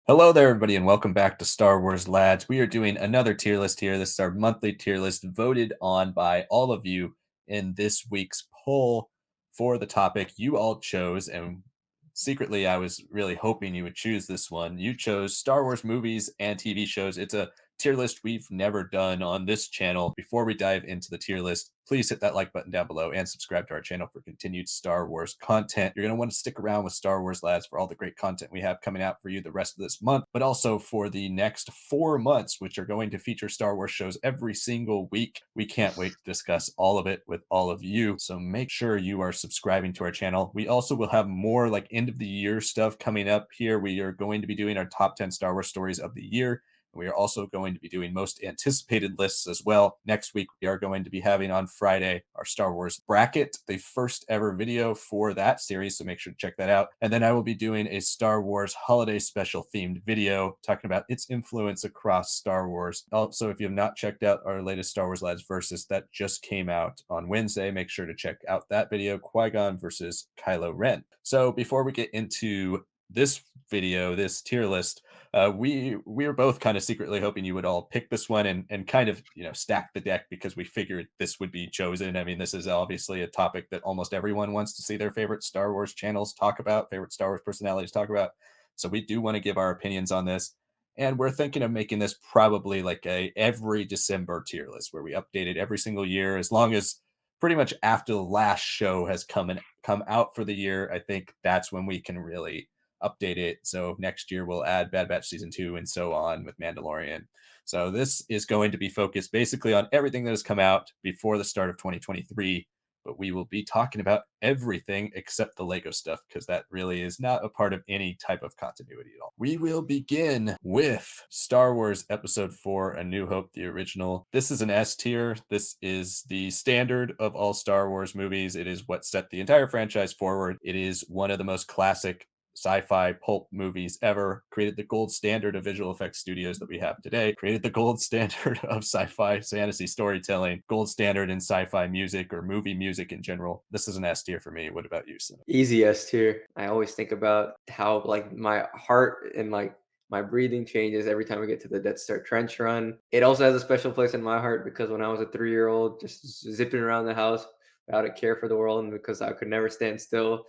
Hello there, everybody, and welcome back to Star Wars Lads. We are doing another tier list here. This is our monthly tier list voted on by all of you in this week's poll for the topic you all chose. And secretly, I was really hoping you would choose this one. You chose Star Wars movies and TV shows. It's a tier list we've never done on this channel. Before we dive into the tier list, please hit that like button down below and subscribe to our channel for continued Star Wars content. You're going to want to stick around with Star Wars Lads for all the great content we have coming out for you the rest of this month, but also for the next 4 months, which are going to feature Star Wars shows every single week. We can't wait to discuss all of it with all of you. So make sure you are subscribing to our channel. We also will have more like end of the year stuff coming up here. We are going to be doing our top 10 Star Wars stories of the year. We are also going to be doing most anticipated lists as well. Next week, we are going to be having on Friday our Star Wars bracket, the first ever video for that series. So make sure to check that out. And then I will be doing a Star Wars holiday special themed video talking about its influence across Star Wars. Also, if you have not checked out our latest Star Wars Lads Versus that just came out on Wednesday, make sure to check out that video, Qui-Gon versus Kylo Ren. So before we get into this video, this tier list, we were both kind of secretly hoping you would all pick this one and kind of stack the deck because we figured this would be chosen. I mean, this is obviously a topic that almost everyone wants to see their favorite Star Wars channels talk about, favorite Star Wars personalities talk about. So we do want to give our opinions on this. And we're thinking of making this probably like a every December tier list where we update it every single year, as long as pretty much after the last show has come out for the year. I think that's when we can really update it. So next year we'll add Bad Batch season 2 and so on with Mandalorian. So this is going to be focused basically on everything that has come out before the start of 2023, but we will be talking about everything except the Lego stuff because that really is not a part of any type of continuity at all. We will begin with Star Wars Episode 4, A New Hope, the original. This is an S tier. This is the standard of all Star Wars movies. It is what set the entire franchise forward. It is one of the most classic sci-fi pulp movies ever, created the gold standard of visual effects studios that we have today, created the gold standard of sci-fi fantasy storytelling, gold standard in sci-fi music or movie music in general. This is an S tier for me. What about you, Sanak? Easy S tier. I always think about how my heart and my breathing changes every time we get to the Death Star trench run. It also has a special place in my heart because when I was a 3-year old, just zipping around the house without a care for the world, and because I could never stand still,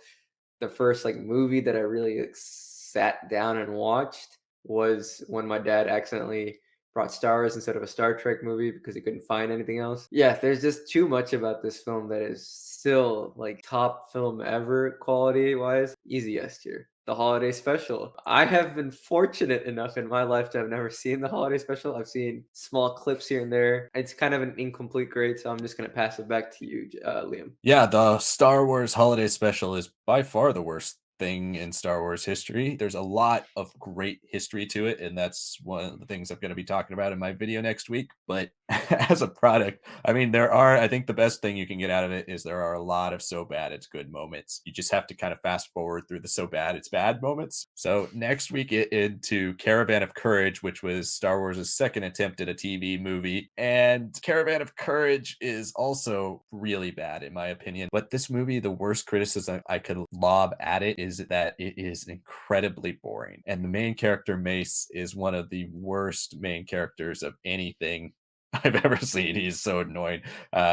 the first movie that I really sat down and watched was when my dad accidentally brought Star Wars instead of a Star Trek movie because he couldn't find anything else. Yeah, there's just too much about this film that is still top film ever quality wise. Easy S tier. The holiday special. I have been fortunate enough in my life to have never seen the holiday special. I've seen small clips here and there. It's kind of an incomplete grade, so I'm just gonna pass it back to you, Liam. Yeah, the Star Wars holiday special is by far the worst thing in Star Wars history. There's a lot of great history to it, and that's one of the things I'm going to be talking about in my video next week. But as a product, I mean, I think the best thing you can get out of it is there are a lot of so bad it's good moments. You just have to kind of fast forward through the so bad it's bad moments. So next we get into Caravan of Courage, which was Star Wars' second attempt at a TV movie. And Caravan of Courage is also really bad, in my opinion. But this movie, the worst criticism I could lob at it is that it is incredibly boring. And the main character, Mace, is one of the worst main characters of anything I've ever seen. He's so annoying.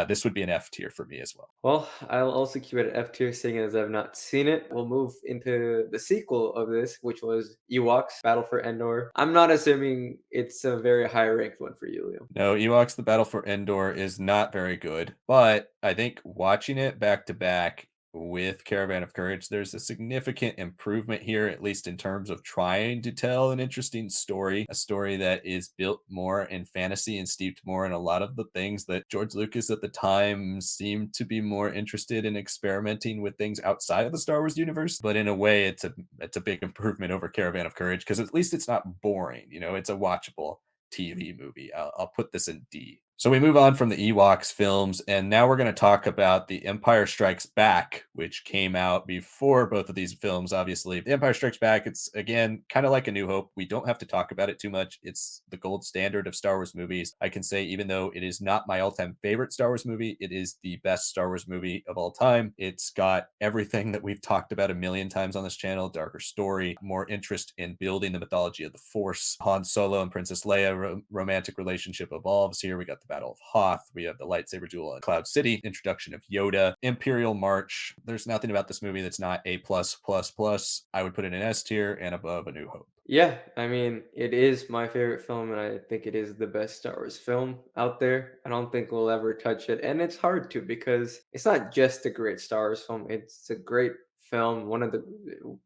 This would be an F tier for me as well. Well, I'll also keep it at F tier, seeing as I've not seen it. We'll move into the sequel of this, which was Ewoks Battle for Endor. I'm not assuming it's a very high ranked one for you, Liam. No, Ewoks The Battle for Endor is not very good, but I think watching it back to back with Caravan of Courage, there's a significant improvement here, at least in terms of trying to tell an interesting story, a story that is built more in fantasy and steeped more in a lot of the things that George Lucas at the time seemed to be more interested in experimenting with things outside of the Star Wars universe. But in a way, it's a big improvement over Caravan of Courage because at least it's not boring. It's a watchable TV movie. I'll put this in D. So we move on from the Ewoks films, and now we're going to talk about The Empire Strikes Back, which came out before both of these films, obviously. The Empire Strikes Back, it's again kind of like A New Hope. We don't have to talk about it too much. It's the gold standard of Star Wars movies. I can say, even though it is not my all time favorite Star Wars movie, it is the best Star Wars movie of all time. It's got everything that we've talked about a million times on this channel: darker story, more interest in building the mythology of the Force. Han Solo and Princess Leia romantic relationship evolves here. We got the Battle of Hoth. We have the lightsaber duel in Cloud City, introduction of Yoda, Imperial March. There's nothing about this movie that's not A plus plus plus. I would put it in S tier and above A New Hope. Yeah, I mean, it is my favorite film, and I think it is the best Star Wars film out there. I don't think we'll ever touch it, and it's hard to because it's not just a great Star Wars film, it's a great film, one of the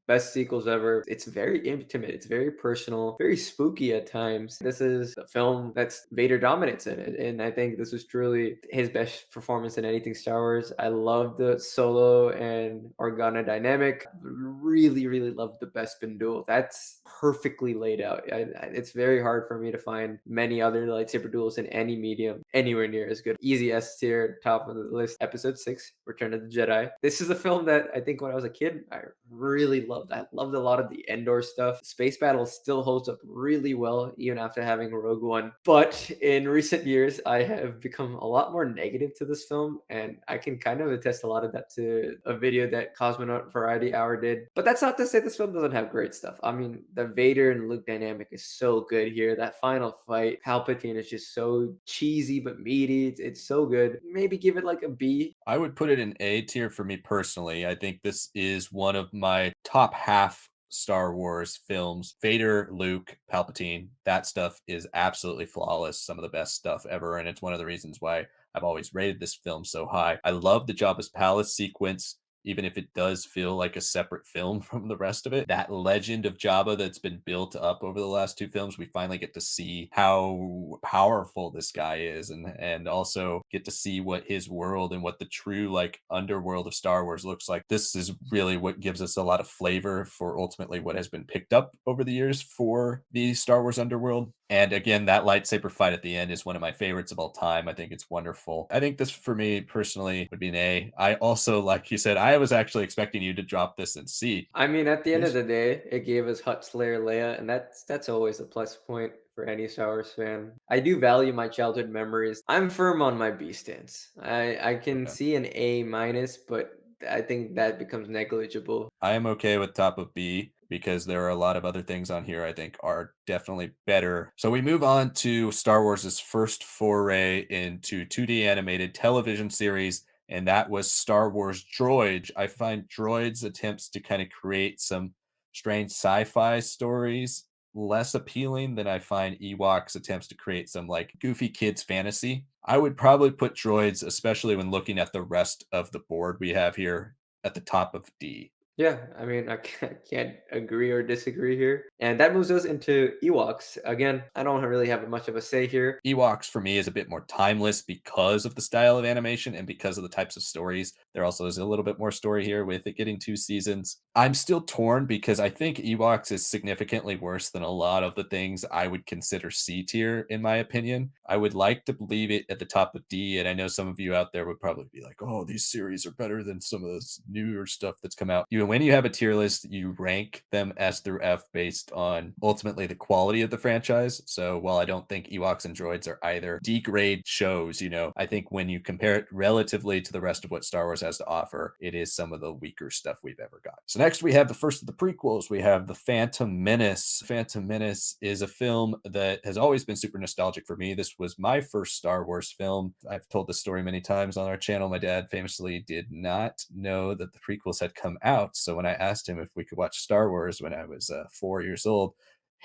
best sequels ever. It's very intimate, it's very personal, very spooky at times. This is a film that's Vader dominates in it, and I think this was truly his best performance in anything Star Wars. I love the Solo and Organa dynamic. Really, really love the Bespin duel. That's perfectly laid out. It's very hard for me to find many other lightsaber duels in any medium anywhere near as good. Easy S tier, top of the list. Episode 6, Return of the Jedi. This is a film that I think when I was a kid, I really loved. I loved a lot of the Endor stuff. Space Battle still holds up really well, even after having Rogue One. But in recent years, I have become a lot more negative to this film, and I can kind of attest a lot of that to a video that Cosmonaut Variety Hour did. But that's not to say this film doesn't have great stuff. I mean, the Vader and Luke dynamic is so good here. That final fight, Palpatine is just so cheesy but meaty. It's so good. Maybe give it like a B. I would put it in A tier for me personally. I think this is one of my top half Star Wars films. Vader, Luke, Palpatine, that stuff is absolutely flawless. Some of the best stuff ever. And it's one of the reasons why I've always rated this film so high. I love the Jabba's Palace sequence, even if it does feel like a separate film from the rest of it. That legend of Jabba that's been built up over the last two films, we finally get to see how powerful this guy is, and also get to see what his world and what the true like underworld of Star Wars looks like. This is really what gives us a lot of flavor for ultimately what has been picked up over the years for the Star Wars underworld. And again, that lightsaber fight at the end is one of my favorites of all time. I think it's wonderful. I think this for me personally would be an A. I also, like you said, I was actually expecting you to drop this in C. I mean, at the end of This the day, it gave us Hut Slayer Leia, and that's always a plus point for any Star Wars fan. I do value my childhood memories. I'm firm on my B stance. I can okay. see an A minus, but I think that becomes negligible. I am okay with top of B because there are a lot of other things on here I think are definitely better. So we move on to Star Wars's first foray into 2D animated television series, and that was Star Wars Droids. I find Droids' attempts to kind of create some strange sci-fi stories less appealing than I find Ewok's attempts to create some like goofy kids fantasy. I would probably put Droids, especially when looking at the rest of the board we have here, at the top of D. Yeah, I mean, I can't agree or disagree here. And that moves us into Ewoks. Again, I don't really have much of a say here. Ewoks for me is a bit more timeless because of the style of animation and because of the types of stories. There also is a little bit more story here with it getting 2 seasons. I'm still torn because I think Ewoks is significantly worse than a lot of the things I would consider C tier, in my opinion. I would like to believe it at the top of D, and I know some of you out there would probably be like, oh, these series are better than some of this newer stuff that's come out. When you have a tier list, you rank them S through F based on ultimately the quality of the franchise. So while I don't think Ewoks and Droids are either D grade shows, I think when you compare it relatively to the rest of what Star Wars has to offer, it is some of the weaker stuff we've ever got. So next we have the first of the prequels. We have The Phantom Menace. Phantom Menace is a film that has always been super nostalgic for me. This was my first Star Wars film. I've told this story many times on our channel. My dad famously did not know that the prequels had come out. So when I asked him if we could watch Star Wars when I was 4 years old,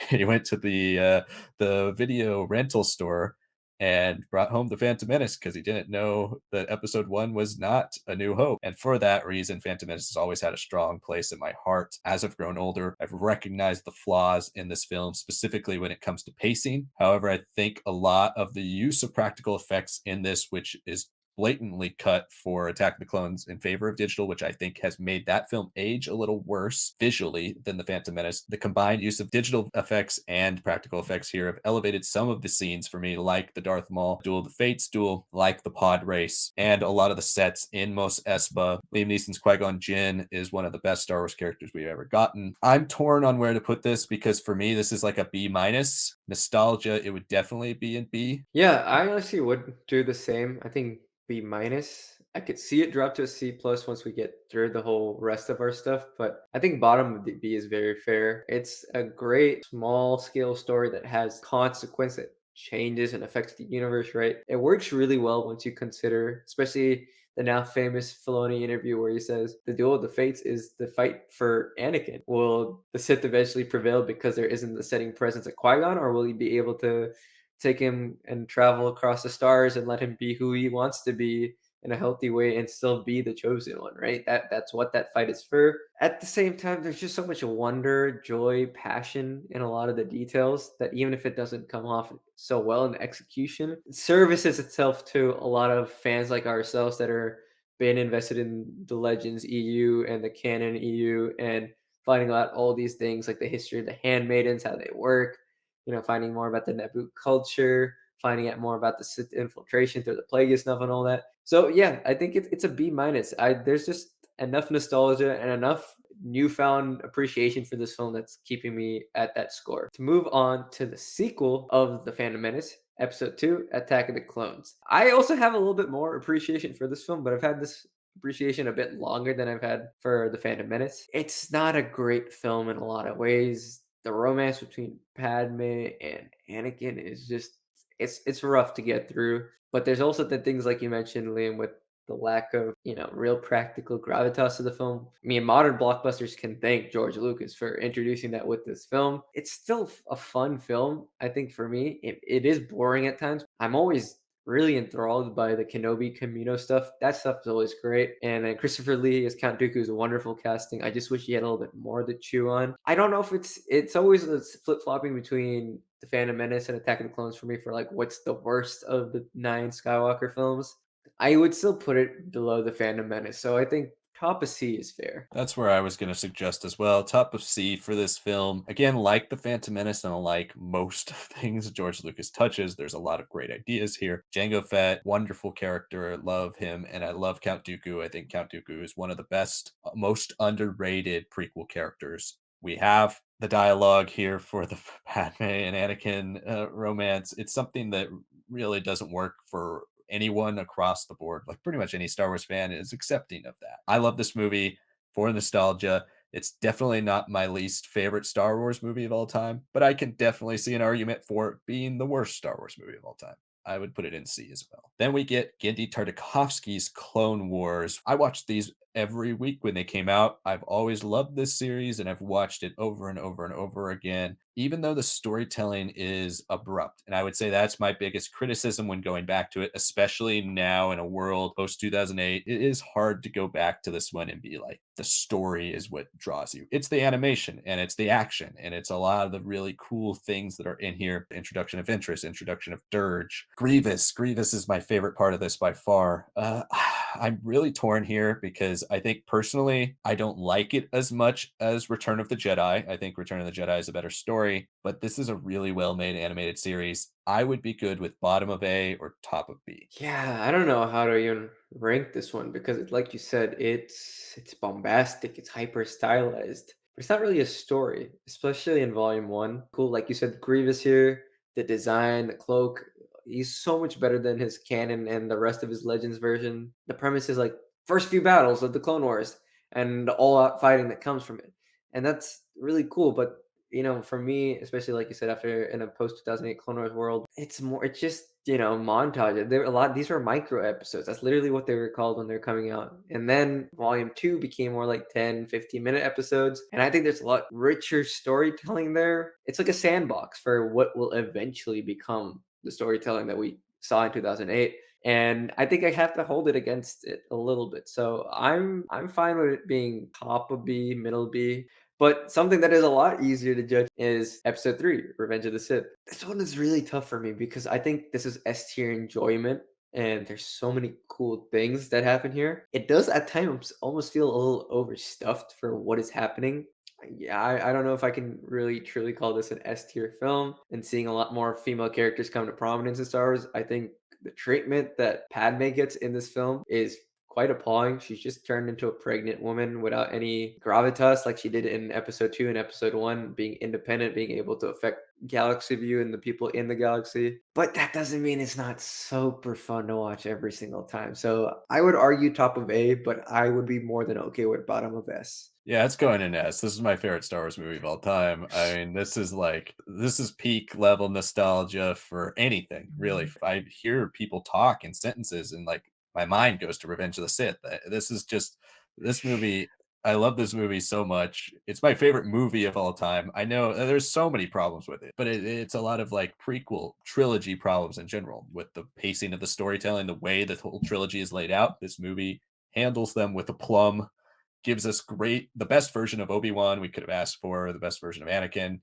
he went to the video rental store and brought home The Phantom Menace because he didn't know that episode one was not A New Hope. And for that reason, Phantom Menace has always had a strong place in my heart. As I've grown older, I've recognized the flaws in this film, specifically when it comes to pacing. However, I think a lot of the use of practical effects in this, which is blatantly cut for Attack of the Clones in favor of digital, which I think has made that film age a little worse visually than The Phantom Menace. The combined use of digital effects and practical effects here have elevated some of the scenes for me, like the Darth Maul Duel of the Fates duel, like the pod race, and a lot of the sets in Mos Espa. Liam Neeson's Qui-Gon Jinn is one of the best Star Wars characters we've ever gotten. I'm torn on where to put this because for me, this is like a B minus. Nostalgia, it would definitely be in B. Yeah, I honestly would do the same. I think B minus. I could see it drop to a C plus once we get through the whole rest of our stuff, but I think bottom of the B is very fair. It's a great small scale story that has consequence that changes and affects the universe, right? It works really well once you consider, especially the now famous Filoni interview where he says the duel of the fates is the fight for Anakin. Will the Sith eventually prevail because there isn't the setting presence of Qui-Gon, or will he be able to take him and travel across the stars and let him be who he wants to be in a healthy way and still be the chosen one, right? That's what that fight is for. At the same time, there's just so much wonder, joy, passion in a lot of the details that even if it doesn't come off so well in execution, it services itself to a lot of fans like ourselves that are been invested in the Legends EU and the canon EU and finding out all these things like the history of the handmaidens, how they work, finding more about the Naboo culture, finding out more about the Sith infiltration through the Plagueis stuff and all that. So yeah, I think it's a B minus. I There's just enough nostalgia and enough newfound appreciation for this film that's keeping me at that score. To move on to the sequel of The Phantom Menace, Episode 2, Attack of the Clones. I also have a little bit more appreciation for this film, but I've had this appreciation a bit longer than I've had for The Phantom Menace. It's not a great film in a lot of ways. The romance between Padme and Anakin is just it's rough to get through. But there's also the things like you mentioned, Liam, with the lack of, real practical gravitas to the film. I mean, modern blockbusters can thank George Lucas for introducing that with this film. It's still a fun film, I think, for me. It is boring at times. I'm always really enthralled by the Kenobi Camino stuff. That stuff is always great. And then Christopher Lee as Count Dooku is a wonderful casting. I just wish he had a little bit more to chew on. I don't know if it's always flip flopping between the Phantom Menace and Attack of the Clones for me for like what's the worst of the nine Skywalker films. I would still put it below the Phantom Menace. So I think top of C is fair. That's where I was going to suggest as well. Top of C for this film. Again, like The Phantom Menace and like most things George Lucas touches, there's a lot of great ideas here. Jango Fett, wonderful character. Love him. And I love Count Dooku. I think Count Dooku is one of the best, most underrated prequel characters we have. The dialogue here for the Padme and Anakin romance, it's something that really doesn't work for anyone across the board. Like pretty much any Star Wars fan is accepting of that. I love this movie for nostalgia. It's definitely not my least favorite Star Wars movie of all time, but I can definitely see an argument for it being the worst Star Wars movie of all time. I would put it in C as well. Then we get Gendy Tartakovsky's Clone Wars. I watched these every week when they came out. I've always loved this series and I've watched it over and over and over again, even though the storytelling is abrupt. And I would say that's my biggest criticism when going back to it, especially now in a world post 2008. It is hard to go back to this one and be like, the story is what draws you. It's the animation and it's the action and it's a lot of the really cool things that are in here. Introduction of interest, introduction of Dirge, Grievous. Grievous is my favorite part of this by far. I'm really torn here because I think personally, I don't like it as much as Return of the Jedi. I think Return of the Jedi is a better story, but this is a really well made animated series. I would be good with bottom of A or top of B. Yeah, I don't know how to even rank this one because like you said, it's bombastic, it's hyper stylized, but it's not really a story, especially in volume one. Cool, like you said, Grievous here, the design, the cloak, he's so much better than his canon and the rest of his Legends version. The premise is like first few battles of the Clone Wars and the all-out fighting that comes from it. And that's really cool, but for me, especially like you said, after in a post 2008 Clone Wars world, it's just, montage. There a lot, these were micro episodes. That's literally what they were called when they're coming out. And then volume two became more like 10, 15-minute episodes. And I think there's a lot richer storytelling there. It's like a sandbox for what will eventually become the storytelling that we saw in 2008. And I think I have to hold it against it a little bit. So I'm fine with it being top of B, middle B. But something that is a lot easier to judge is episode 3, Revenge of the Sith. This one is really tough for me because I think this is S tier enjoyment and there's so many cool things that happen here. It does at times almost feel a little overstuffed for what is happening. Yeah, I don't know if I can really truly call this an S tier film. And seeing a lot more female characters come to prominence in Star Wars, I think the treatment that Padme gets in this film is quite appalling. She's just turned into a pregnant woman without any gravitas like she did in episode 2 and episode 1, being independent, being able to affect galaxy view and the people in the galaxy. But that doesn't mean it's not super fun to watch every single time. So I would argue top of A, but I would be more than okay with bottom of S. Yeah, it's going in S. This is my favorite Star Wars movie of all time. I mean, this is peak level nostalgia for anything, really. I hear people talk in sentences and like my mind goes to Revenge of the Sith. This is just this movie. I love this movie so much. It's my favorite movie of all time. I know there's so many problems with it, but it's a lot of like prequel trilogy problems in general with the pacing of the storytelling, the way the whole trilogy is laid out. This movie handles them with aplomb, gives us the best version of Obi-Wan we could have asked for, the best version of Anakin,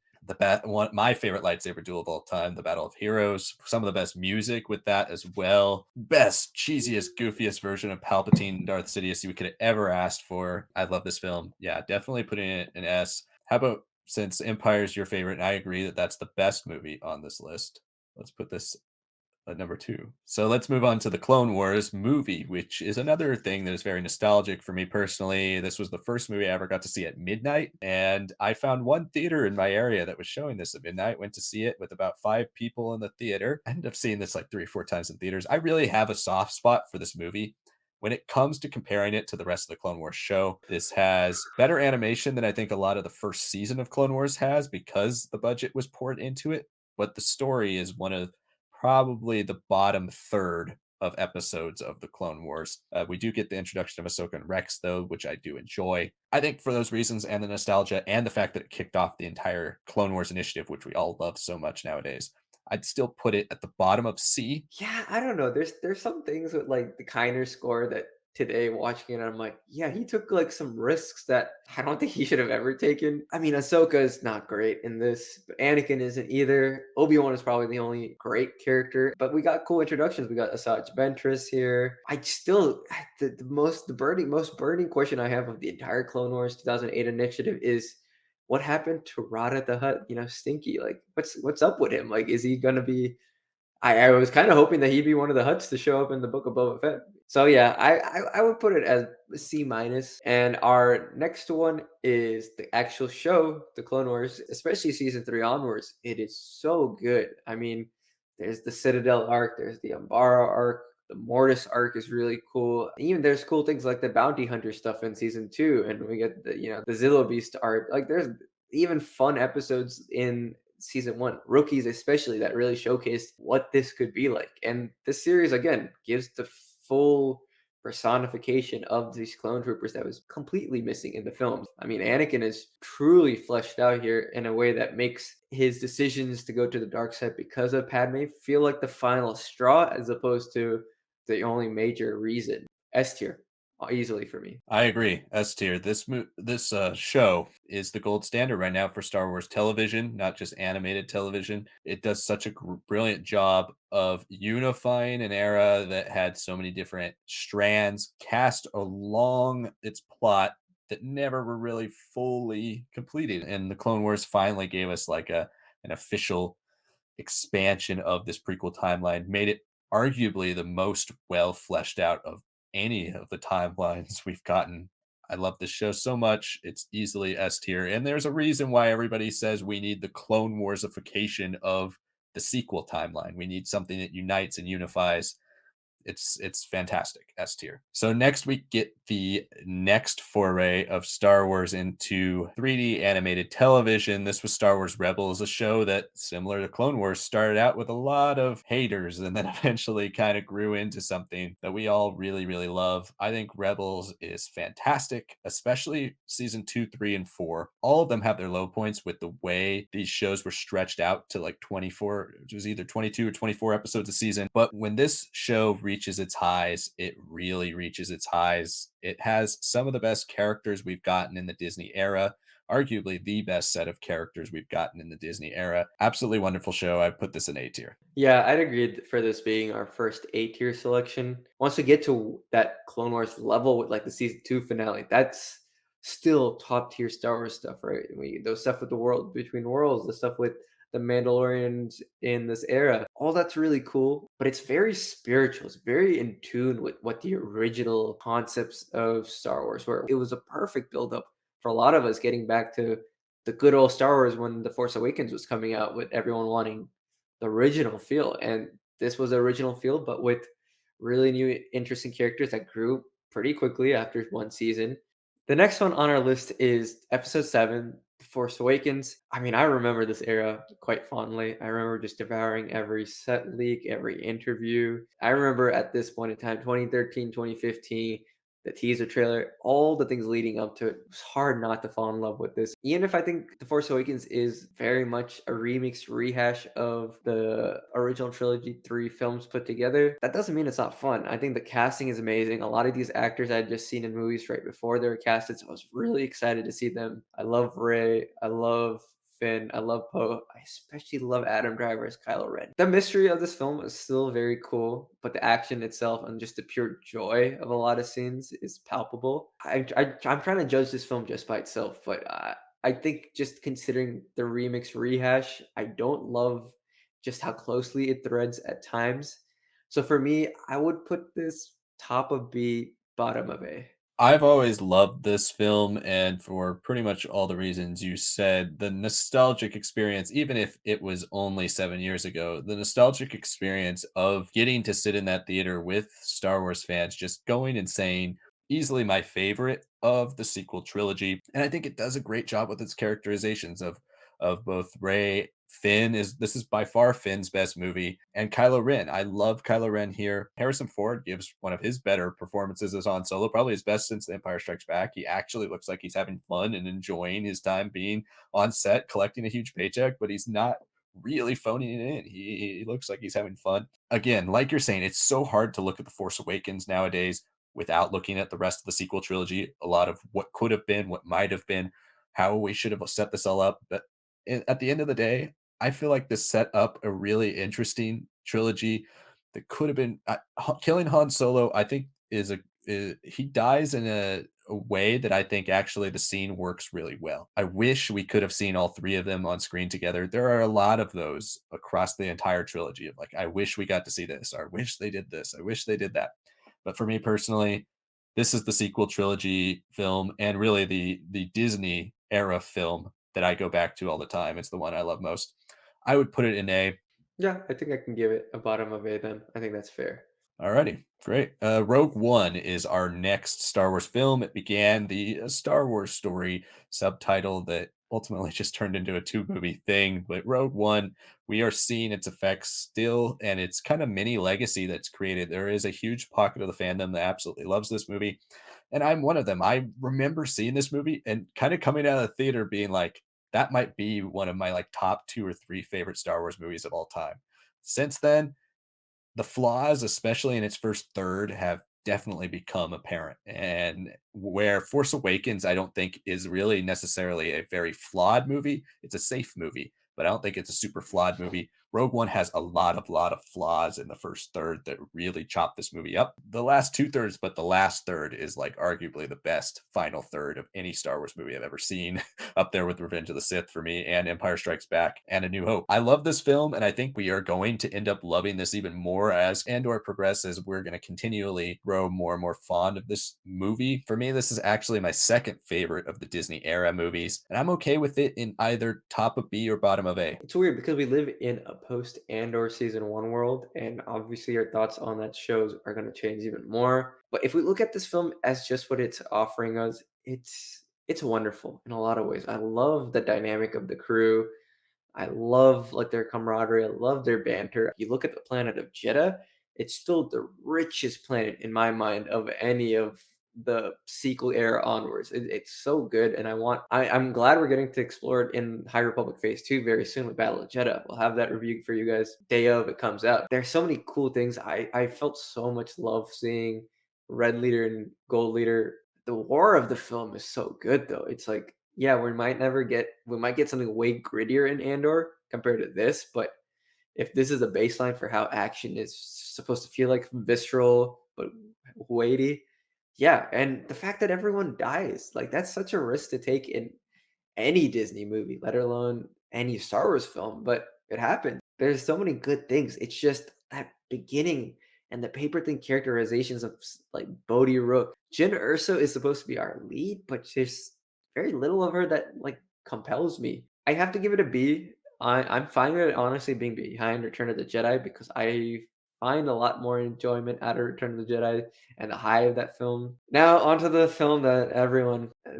one my favorite lightsaber duel of all time, the Battle of Heroes, some of the best music with that as well. Best, cheesiest, goofiest version of Palpatine and Darth Sidious we could have ever asked for. I love this film. Yeah, definitely putting it an S. How about since Empire's your favorite, and I agree that that's the best movie on this list. Let's put this at number 2. So let's move on to the Clone Wars movie, which is another thing that is very nostalgic for me personally. This was the first movie I ever got to see at midnight, and I found one theater in my area that was showing this at midnight. Went to see it with about 5 people in the theater. I ended up seeing this like 3 or 4 times in theaters. I really have a soft spot for this movie. When it comes to comparing it to the rest of the Clone Wars show, this has better animation than I think a lot of the first season of Clone Wars has because the budget was poured into it. But the story is one of probably the bottom third of episodes of the Clone Wars. We do get the introduction of Ahsoka and Rex, though, which I do enjoy. I think for those reasons and the nostalgia and the fact that it kicked off the entire Clone Wars initiative, which we all love so much nowadays, I'd still put it at the bottom of C. Yeah, I don't know. There's some things with like the Kiner score that today watching it, I'm like, yeah, he took like some risks that I don't think he should have ever taken. I mean, Ahsoka is not great in this, but Anakin isn't either. Obi-Wan is probably the only great character, but we got cool introductions. We got Asajj Ventress here. I still most burning question I have of the entire Clone Wars 2008 initiative is what happened to Rada the Hutt, Stinky? Like, what's up with him? Like, is he gonna be I was kinda hoping that he'd be one of the Hutts to show up in the Book of Boba Fett. So, yeah, I would put it as a C minus, and our next one is the actual show, The Clone Wars, especially season 3 onwards. It is so good. I mean, there's the Citadel arc, there's the Umbara arc, the Mortis arc is really cool. Even there's cool things like the Bounty Hunter stuff in season 2, and we get the Zillo Beast arc. Like, there's even fun episodes in season 1, rookies especially, that really showcased what this could be like. And this series again gives the full personification of these clone troopers that was completely missing in the films. I mean, Anakin is truly fleshed out here in a way that makes his decisions to go to the dark side because of Padme feel like the final straw as opposed to the only major reason. S tier, easily for me. I agree. S tier. This show is the gold standard right now for Star Wars television, not just animated television. It does such a brilliant job of unifying an era that had so many different strands cast along its plot that never were really fully completed. And the Clone Wars finally gave us like a an official expansion of this prequel timeline, made it arguably the most well fleshed out of any of the timelines we've gotten. I love this show so much. It's easily S tier. And there's a reason why everybody says we need the Clone Warsification of the sequel timeline. We need something that unites and unifies. It's fantastic. S tier. So next we get the next foray of Star Wars into 3D animated television. This was Star Wars Rebels, a show that, similar to Clone Wars, started out with a lot of haters and then eventually kind of grew into something that we all really, really love. I think Rebels is fantastic, especially season 2, 3, and 4. All of them have their low points with the way these shows were stretched out to like 24, it was either 22 or 24 episodes a season. But when this show reaches its highs. It really reaches its highs. It has some of the best characters we've gotten in the Disney era, arguably the best set of characters we've gotten in the Disney era. Absolutely wonderful show. I put this in A tier. Yeah, I'd agree for this being our first A tier selection. Once we get to that Clone Wars level with like the season 2 finale, that's still top tier Star Wars stuff, right? Those stuff with the world between worlds, the stuff with the Mandalorians in this era, all that's really cool, but it's very spiritual. It's very in tune with what the original concepts of Star Wars were. It was a perfect buildup for a lot of us getting back to the good old Star Wars when The Force Awakens was coming out, with everyone wanting the original feel. And this was the original feel, but with really new, interesting characters that grew pretty quickly after one season. The next one on our list is episode 7, The Force Awakens. I mean, I remember this era quite fondly. I remember just devouring every set leak, every interview. I remember at this point in time, 2013, 2015, the teaser trailer, all the things leading up to it. It was hard not to fall in love with this. Even if I think The Force Awakens is very much a remix, rehash of the original trilogy, 3 films put together, that doesn't mean it's not fun. I think the casting is amazing. A lot of these actors I had just seen in movies right before they were casted, so I was really excited to see them. I love Ray. I love Finn. I love Poe. I especially love Adam Driver as Kylo Ren. The mystery of this film is still very cool, but the action itself and just the pure joy of a lot of scenes is palpable. I'm trying to judge this film just by itself, but I think just considering the remix rehash, I don't love just how closely it threads at times. So for me, I would put this top of B, bottom of A. I've always loved this film, and for pretty much all the reasons you said, the nostalgic experience, even if it was only 7 years ago, the nostalgic experience of getting to sit in that theater with Star Wars fans just going insane, easily my favorite of the sequel trilogy. And I think it does a great job with its characterizations of both Ray. Finn is this is by far Finn's best movie, and Kylo Ren. I love Kylo Ren here. Harrison Ford gives one of his better performances as Han Solo, probably his best since The Empire Strikes Back. He actually looks like he's having fun and enjoying his time being on set, collecting a huge paycheck, but he's not really phoning it in. He looks like he's having fun. Again, like you're saying, it's so hard to look at The Force Awakens nowadays without looking at the rest of the sequel trilogy. A lot of what could have been, what might have been, how we should have set this all up. But at the end of the day, I feel like this set up a really interesting trilogy that could have been killing Han Solo. I think he dies in a way that I think actually the scene works really well. I wish we could have seen all three of them on screen together. There are a lot of those across the entire trilogy of like, I wish we got to see this, or I wish they did this, I wish they did that. But for me personally, this is the sequel trilogy film and really the Disney era film that I go back to all the time. It's the one I love most. I would put it in A. Yeah, I think I can give it a bottom of A then. I think that's fair. Alrighty, great. Rogue One is our next Star Wars film. It began the Star Wars story subtitle that ultimately just turned into a two-movie thing. But Rogue One, we are seeing its effects still, and it's kind of mini legacy that's created. There is a huge pocket of the fandom that absolutely loves this movie, and I'm one of them. I remember seeing this movie and kind of coming out of the theater being like, that might be one of my like top 2 or 3 favorite Star Wars movies of all time. Since then, the flaws, especially in its first third, have definitely become apparent. And where Force Awakens, I don't think is really necessarily a very flawed movie. It's a safe movie, but I don't think it's a super flawed movie. Rogue One has a lot of flaws in the first third that really chop this movie up. The last 2 thirds, but the last third is like arguably the best final third of any Star Wars movie I've ever seen, up there with Revenge of the Sith for me, and Empire Strikes Back, and A New Hope. I love this film, and I think we are going to end up loving this even more as Andor progresses. We're going to continually grow more and more fond of this movie. For me, this is actually my second favorite of the Disney era movies, and I'm okay with it in either top of B or bottom of A. It's weird because we live in a post Andor season 1 world, and obviously our thoughts on that shows are going to change even more. But if we look at this film as just what it's offering us, it's wonderful in a lot of ways. I love the dynamic of the crew. I love like their camaraderie. I love their banter. You look at the planet of Jeddah, it's still the richest planet in my mind of any of the sequel era onwards. It's so good, and I'm glad we're getting to explore it in High Republic Phase 2 very soon with Battle of Jeddah. We'll have that review for you guys day of it comes out. There's so many cool things. I felt so much love seeing Red Leader and Gold Leader. The war of the film is so good though. It's like, yeah, we might get something way grittier in Andor compared to this, but if this is a baseline for how action is supposed to feel like visceral but weighty, yeah, and the fact that everyone dies, like that's such a risk to take in any Disney movie, let alone any Star Wars film, but it happened. There's so many good things. It's just that beginning and the paper thin characterizations of like Bodhi Rook. Jyn Erso is supposed to be our lead, but there's very little of her that like compels me. I have to give it a B. I'm fine with it honestly being behind Return of the Jedi because I find a lot more enjoyment out of Return of the Jedi and the high of that film. Now onto the film that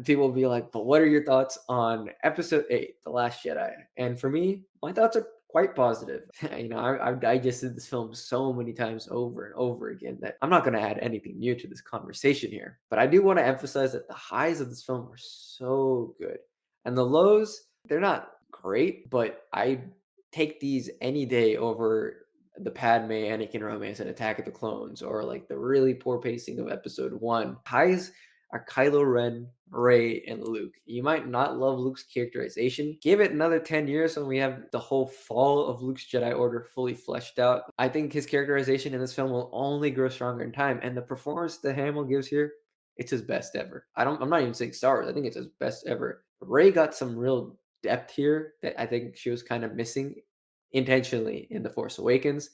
people will be like, but what are your thoughts on Episode 8, The Last Jedi? And for me, my thoughts are quite positive. I've digested this film so many times over and over again that I'm not going to add anything new to this conversation here. But I do want to emphasize that the highs of this film are so good, and the lows, they're not great, but I take these any day over the Padme Anakin romance and Attack of the Clones, or like the really poor pacing of Episode 1. Highs are Kylo Ren, Rey, and Luke. You might not love Luke's characterization. Give it another 10 years when we have the whole fall of Luke's Jedi Order fully fleshed out. I think his characterization in this film will only grow stronger in time, and the performance that Hamill gives here, it's his best ever. I'm not even saying Star Wars. I think it's his best ever. Rey got some real depth here that I think she was kind of missing intentionally in The Force Awakens.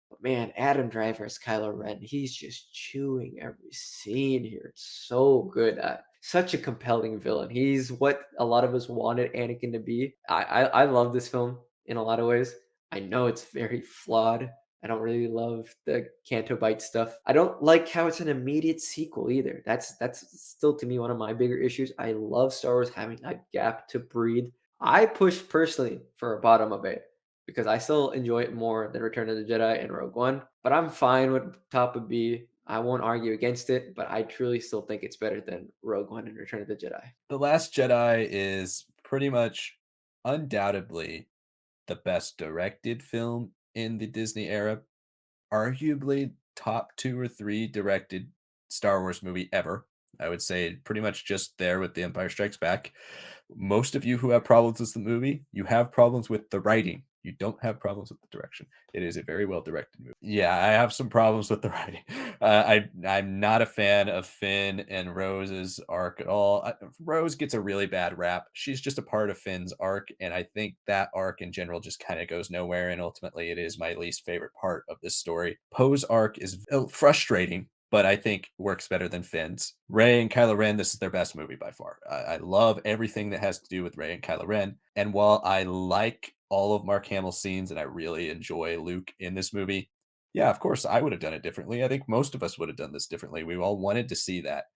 But man, Adam Driver as Kylo Ren, he's just chewing every scene here. It's so good. Such a compelling villain. He's what a lot of us wanted Anakin to be. I love this film in a lot of ways. I know it's very flawed. I don't really love the Canto Bite stuff. I don't like how it's an immediate sequel either. That's still to me one of my bigger issues. I love Star Wars having that gap to breathe. I push personally for a bottom of it because I still enjoy it more than Return of the Jedi and Rogue One. But I'm fine with top of B. I won't argue against it, but I truly still think it's better than Rogue One and Return of the Jedi. The Last Jedi is pretty much undoubtedly the best directed film in the Disney era, arguably top 2 or 3 directed Star Wars movie ever. I would say pretty much just there with The Empire Strikes Back. Most of you who have problems with the movie, you have problems with the writing. You don't have problems with the direction. It is a very well directed movie. Yeah, I have some problems with the writing. I'm not a fan of Finn and Rose's arc at all. Rose gets a really bad rap. She's just a part of Finn's arc, and I think that arc in general just kind of goes nowhere. And ultimately, it is my least favorite part of this story. Poe's arc is frustrating, but I think works better than Finn's. Rey and Kylo Ren, this is their best movie by far. I love everything that has to do with Rey and Kylo Ren. And while I like all of Mark Hamill's scenes and I really enjoy Luke in this movie, yeah, of course, I would have done it differently. I think most of us would have done this differently. We all wanted to see that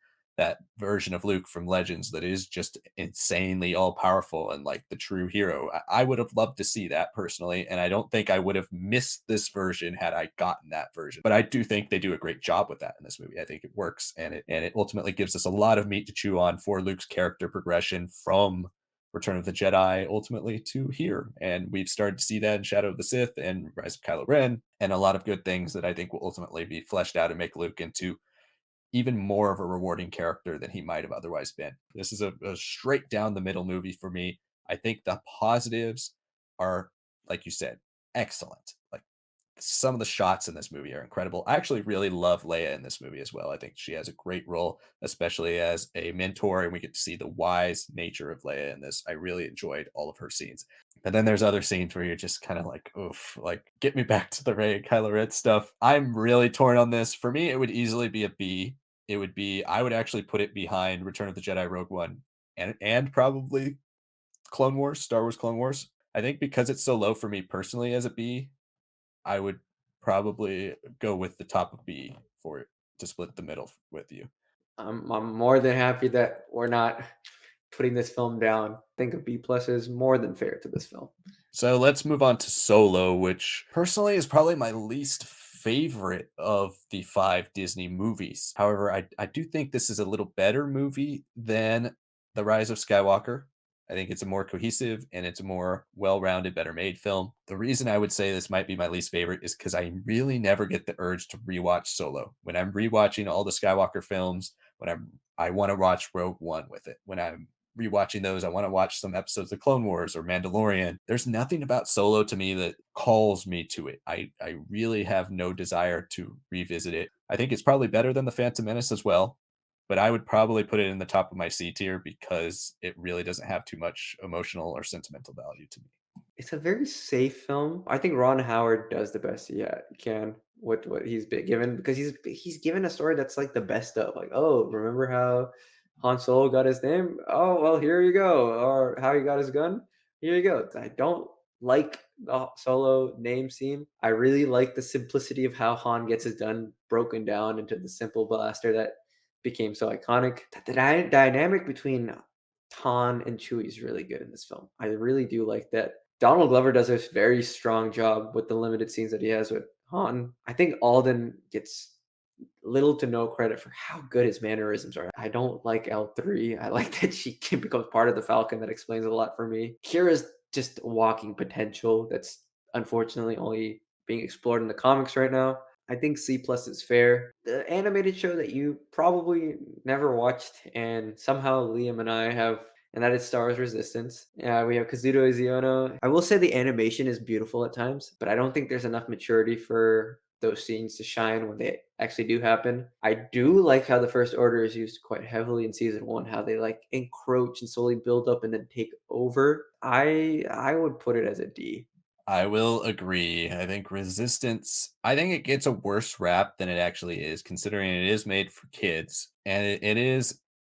version of Luke from Legends that is just insanely all powerful and like the true hero. I would have loved to see that personally, and I don't think I would have missed this version had I gotten that version. But I do think they do a great job with that in this movie. I think it works, and it ultimately gives us a lot of meat to chew on for Luke's character progression from Return of the Jedi ultimately to here. And we've started to see that in Shadow of the Sith and Rise of Kylo Ren, and a lot of good things that I think will ultimately be fleshed out and make Luke into even more of a rewarding character than he might have otherwise been. This is a straight down the middle movie for me. I think the positives are, like you said, excellent. Like some of the shots in this movie are incredible. I actually really love Leia in this movie as well. I think she has a great role, especially as a mentor, and we get to see the wise nature of Leia in this. I really enjoyed all of her scenes. But then there's other scenes where you're just kind of like, oof, like get me back to the Rey and Kylo Ren stuff. I'm really torn on this. For me, it would easily be a B. I would actually put it behind Return of the Jedi, Rogue One, and probably Clone Wars, Star Wars Clone Wars. I think because it's so low for me personally as a B, I would probably go with the top of B for it to split the middle with you. I'm more than happy that we're not putting this film down. I think a B plus is more than fair to this film. So let's move on to Solo, which personally is probably my least favorite of the 5 Disney movies. However, I do think this is a little better movie than The Rise of Skywalker. I think it's a more cohesive and it's a more well-rounded, better made film. The reason I would say this might be my least favorite is because I really never get the urge to rewatch Solo. When I'm rewatching all the Skywalker films, I want to watch Rogue One with it. When I'm rewatching those, I want to watch some episodes of Clone Wars or Mandalorian. There's nothing about Solo to me that calls me to it. I really have no desire to revisit it. I think it's probably better than The Phantom Menace as well, but I would probably put it in the top of my C tier because it really doesn't have too much emotional or sentimental value to me. It's a very safe film. I think Ron Howard does the best he can with what he's been given because he's given a story that's like the best of like, oh, remember how Han Solo got his name? Oh, well, here you go. Or how he got his gun? Here you go. I don't like the Solo name scene. I really like the simplicity of how Han gets his gun broken down into the simple blaster that became so iconic. The dynamic between Han and Chewie is really good in this film. I really do like that. Donald Glover does a very strong job with the limited scenes that he has with Han. I think Alden gets little to no credit for how good his mannerisms are. I don't like L3. I like that she can become part of the Falcon. That explains a lot for me. Kira's just walking potential that's unfortunately only being explored in the comics right now. I think C plus is fair. The animated show that you probably never watched, and somehow Liam and I have, and that is Star Wars Resistance. Yeah, we have Kazuto Iziono. I will say the animation is beautiful at times, but I don't think there's enough maturity for those scenes to shine when they actually do happen. I do like how the First Order is used quite heavily in season one, how they like encroach and slowly build up and then take over. I would put it as a D. I will agree. I think it gets a worse rap than it actually is, considering it is made for kids. And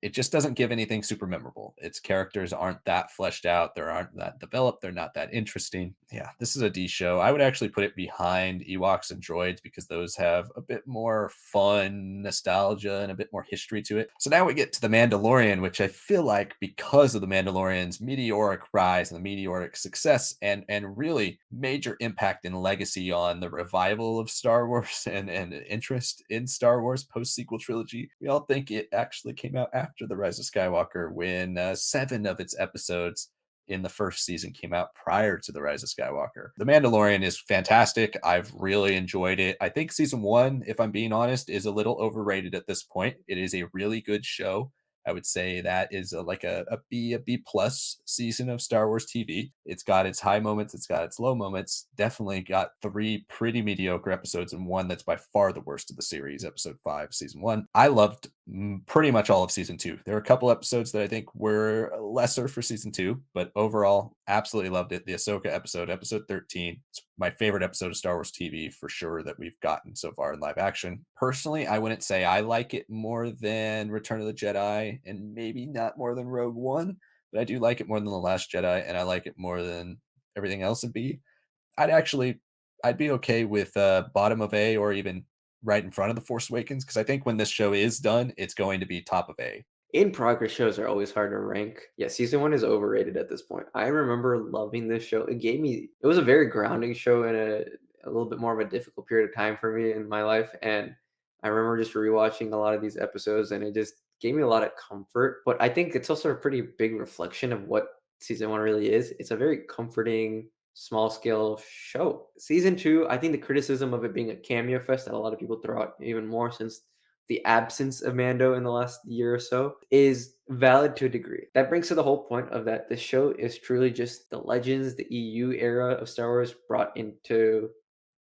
it just doesn't give anything super memorable. Its characters aren't that fleshed out. They aren't that developed. They're not that interesting. Yeah, this is a D show. I would actually put it behind Ewoks and Droids because those have a bit more fun, nostalgia, and a bit more history to it. So now we get to The Mandalorian, which I feel like because of The Mandalorian's meteoric rise and the meteoric success and really major impact and legacy on the revival of Star Wars and interest in Star Wars post sequel trilogy, we all think it actually came out after The Rise of Skywalker when 7 of its episodes in the first season came out prior to The Rise of Skywalker. The Mandalorian is fantastic. I've really enjoyed it. I think season 1, if I'm being honest, is a little overrated at this point. It is a really good show. I would say that is a B plus season of Star Wars TV. It's got its high moments, it's got its low moments. Definitely got 3 pretty mediocre episodes and one that's by far the worst of the series, episode 5, season 1. I loved pretty much all of season 2. There are a couple episodes that I think were lesser for season 2, but overall, absolutely loved it. The Ahsoka episode, episode 13, it's my favorite episode of Star Wars TV for sure that we've gotten so far in live action. Personally, I wouldn't say I like it more than Return of the Jedi and maybe not more than Rogue One, but I do like it more than The Last Jedi and I like it more than everything else in B. I'd actually I'd be okay with bottom of A or even right in front of The Force Awakens because I think when this show is done, it's going to be top of A. In progress shows are always hard to rank. Yeah, season one is overrated at this point. I remember loving this show. It was a very grounding show in a little bit more of a difficult period of time for me in my life. And I remember just rewatching a lot of these episodes and it just gave me a lot of comfort. But I think it's also a pretty big reflection of what season one really is. It's a very comforting, small scale show. Season two, I think the criticism of it being a cameo fest that a lot of people throw out even more since the absence of Mando in the last year or so is valid to a degree. That brings to the whole point of that the show is truly just the legends, the EU era of Star Wars brought into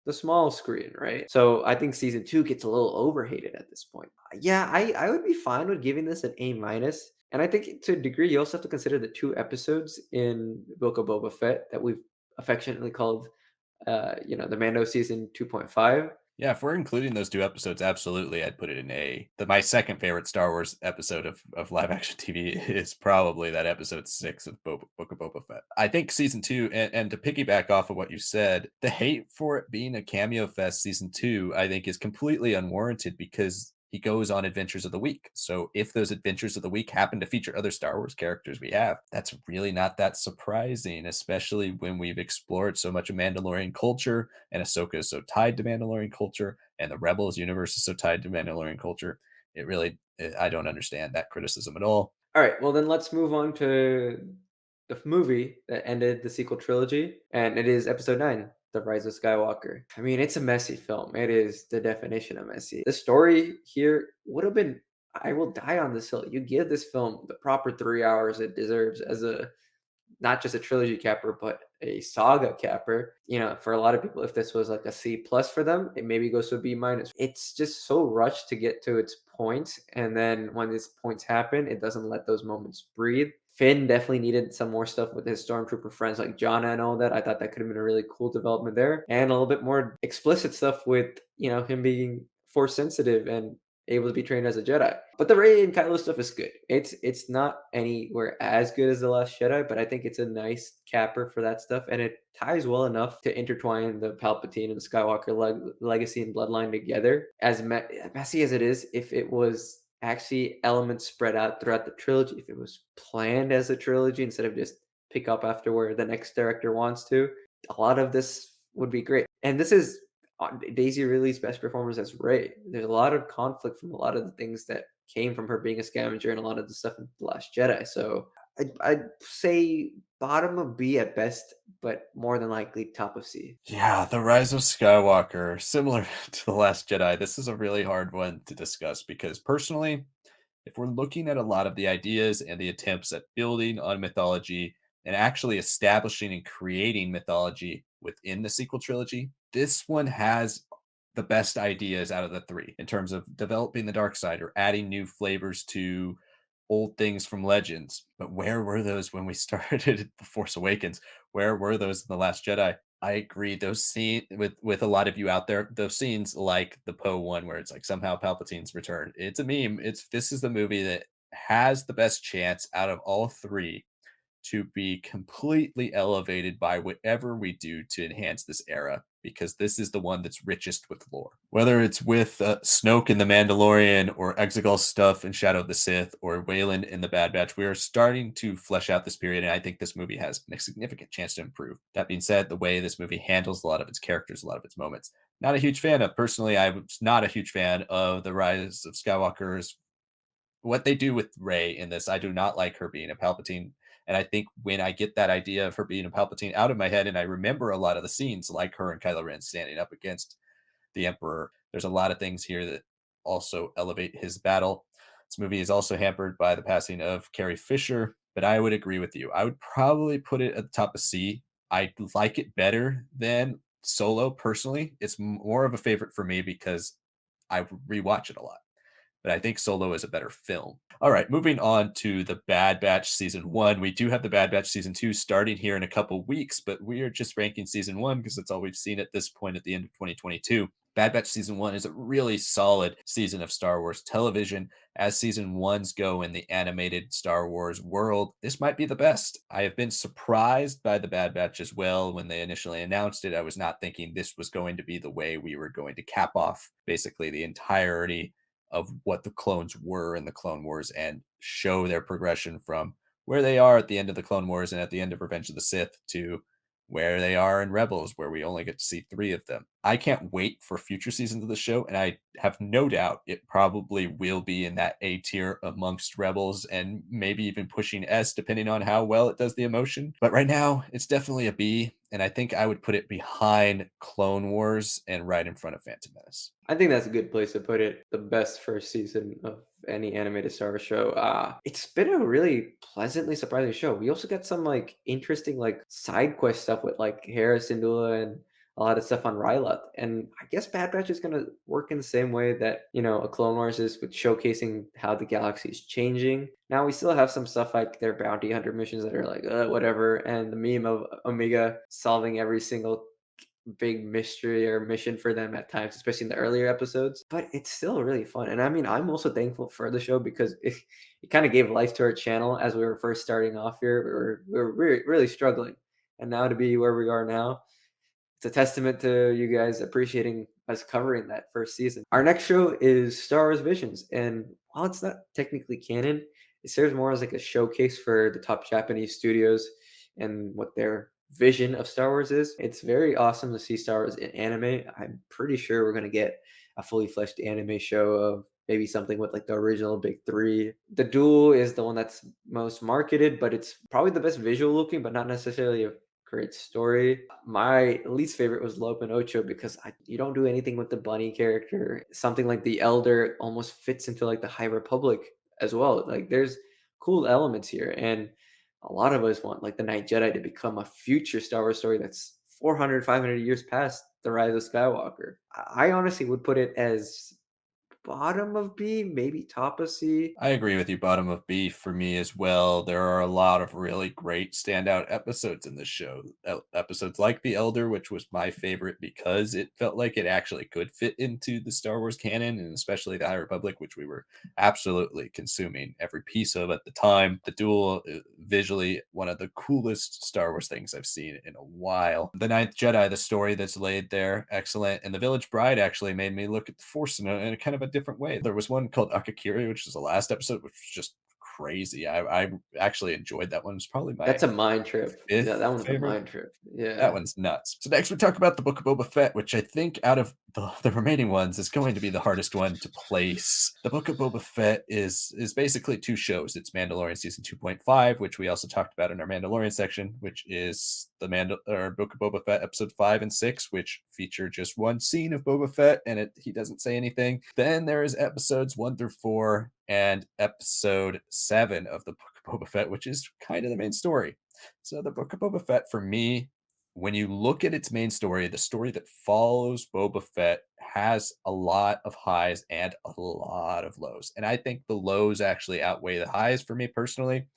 the small screen, right? So I think season two gets a little overhated at this point. Yeah, I would be fine with giving this an A minus. And I think to a degree, you also have to consider the 2 episodes in Book of Boba Fett that we've affectionately called, the Mando season 2.5. Yeah, if we're including those 2 episodes, absolutely, I'd put it in A. My second favorite Star Wars episode of live action TV is probably that episode 6 of Book of Boba Fett. I think season 2, and to piggyback off of what you said, the hate for it being a cameo fest season 2, I think is completely unwarranted because he goes on adventures of the week. So if those adventures of the week happen to feature other Star Wars characters we have, that's really not that surprising, especially when we've explored so much of Mandalorian culture and Ahsoka is so tied to Mandalorian culture and the Rebels universe is so tied to Mandalorian culture. I don't understand that criticism at all. All right, well then let's move on to the movie that ended the sequel trilogy, and it is Episode 9, The Rise of Skywalker. I mean, it's a messy film. It is the definition of messy. The story here would have been I will die on this hill. You give this film the proper 3 hours it deserves as a not just a trilogy capper, but a saga capper. You know, for a lot of people, if this was like a C plus for them, it maybe goes to a B minus. It's just so rushed to get to its points, and then when these points happen, it doesn't let those moments breathe. Finn definitely needed some more stuff with his stormtrooper friends like Jonna and all that. I thought that could have been a really cool development there, and a little bit more explicit stuff with him being force sensitive and able to be trained as a Jedi. But the Rey and Kylo stuff is good. It's not anywhere as good as The Last Jedi, but I think it's a nice capper for that stuff, and it ties well enough to intertwine the Palpatine and the Skywalker legacy and bloodline together. As messy as it is, if it was actually elements spread out throughout the trilogy, if it was planned as a trilogy instead of just pick up after where the next director wants to, a lot of this would be great. And this is Daisy Ridley's best performance as Rey. There's a lot of conflict from a lot of the things that came from her being a scavenger and a lot of the stuff in The Last Jedi. So I'd say bottom of B at best, but more than likely top of C. Yeah, The Rise of Skywalker, similar to The Last Jedi, this is a really hard one to discuss because personally, if we're looking at a lot of the ideas and the attempts at building on mythology and actually establishing and creating mythology within the sequel trilogy, this one has the best ideas out of the three in terms of developing the dark side or adding new flavors to old things from legends. But where were those when we started The Force Awakens? Where were those in The Last Jedi? I agree. Those scenes with a lot of you out there, those scenes like the Poe one where it's like somehow Palpatine's return. It's a meme. This is the movie that has the best chance out of all three to be completely elevated by whatever we do to enhance this era because this is the one that's richest with lore. Whether it's with Snoke in The Mandalorian or Exegol stuff in Shadow of the Sith or Wayland in The Bad Batch, we are starting to flesh out this period, and I think this movie has a significant chance to improve. That being said, the way this movie handles a lot of its characters, a lot of its moments, not a huge fan of. Personally, I was not a huge fan of The Rise of Skywalker's what they do with Ray in this. I do not like her being a Palpatine. And I think when I get that idea of her being a Palpatine out of my head and I remember a lot of the scenes like her and Kylo Ren standing up against the Emperor, there's a lot of things here that also elevate his battle. This movie is also hampered by the passing of Carrie Fisher, but I would agree with you. I would probably put it at the top of C. I like it better than Solo personally. It's more of a favorite for me because I rewatch it a lot, but I think Solo is a better film. All right, moving on to The Bad Batch Season 1. We do have The Bad Batch Season 2 starting here in a couple weeks, but we are just ranking Season 1 because that's all we've seen at this point at the end of 2022. Bad Batch Season 1 is a really solid season of Star Wars television. As Season 1s go in the animated Star Wars world, this might be the best. I have been surprised by The Bad Batch as well. When they initially announced it, I was not thinking this was going to be the way we were going to cap off basically the entirety of what the clones were in the Clone Wars and show their progression from where they are at the end of the Clone Wars and at the end of Revenge of the Sith to where they are in Rebels, where we only get to see three of them. I can't wait for future seasons of the show, and I have no doubt it probably will be in that A tier amongst Rebels and maybe even pushing S, depending on how well it does the emotion. But right now, it's definitely a B, and I think I would put it behind Clone Wars and right in front of Phantom Menace. I think that's a good place to put it. The best first season of any animated Star Wars show. It's been a really pleasantly surprising show. We also got some like interesting like side quest stuff with like Hera Syndulla and a lot of stuff on Ryloth. And I guess Bad Batch is gonna work in the same way that a Clone Wars is with showcasing how the galaxy is changing. Now we still have some stuff like their bounty hunter missions that are like whatever, and the meme of Omega solving every single big mystery or mission for them at times, especially in the earlier episodes. But it's still really fun. And I mean, I'm also thankful for the show because it kind of gave life to our channel as we were first starting off here. We were really struggling. And now to be where we are now, it's a testament to you guys appreciating us covering that first season. Our next show is Star Wars Visions, and while it's not technically canon, it serves more as like a showcase for the top Japanese studios and what their vision of Star Wars is. It's very awesome to see Star Wars in anime. I'm pretty sure we're gonna get a fully fleshed anime show of maybe something with like the original big three. The duel is the one that's most marketed, but it's probably the best visual looking, but not necessarily a great story. My least favorite was Lope and Ocho because you don't do anything with the bunny character. Something like the Elder almost fits into like the High Republic as well. Like there's cool elements here, and a lot of us want like the Night Jedi to become a future Star Wars story that's 400, 500 years past the Rise of Skywalker. I honestly would put it as bottom of B, maybe top of C. I agree with you, bottom of beef for me as well. There are a lot of really great standout episodes in this show. Episodes like The Elder, which was my favorite because it felt like it actually could fit into the Star Wars canon, and especially the High Republic, which we were absolutely consuming every piece of at the time. The duel, visually, one of the coolest Star Wars things I've seen in a while. The Ninth Jedi, the story that's laid there, excellent. And The Village Bride actually made me look at the Force in a kind of a different way. There was one called Akakiri, which was the last episode, which was just crazy. I actually enjoyed that one. It's probably my That's a mind trip. Yeah, fifth that one's a favorite. mind trip. That Yeah. one's nuts. So next we talk about the Book of Boba Fett, which I think out of the remaining ones is going to be the hardest one to place. The Book of Boba Fett is basically two shows. It's Mandalorian season 2.5, which we also talked about in our Mandalorian section, which is the Book of Boba Fett episode 5 and 6, which feature just one scene of Boba Fett and he doesn't say anything. Then there is episodes 1 through 4 and episode 7 of the Book of Boba Fett, which is kind of the main story. So the Book of Boba Fett for me, when you look at its main story, the story that follows Boba Fett has a lot of highs and a lot of lows. And I think the lows actually outweigh the highs for me personally.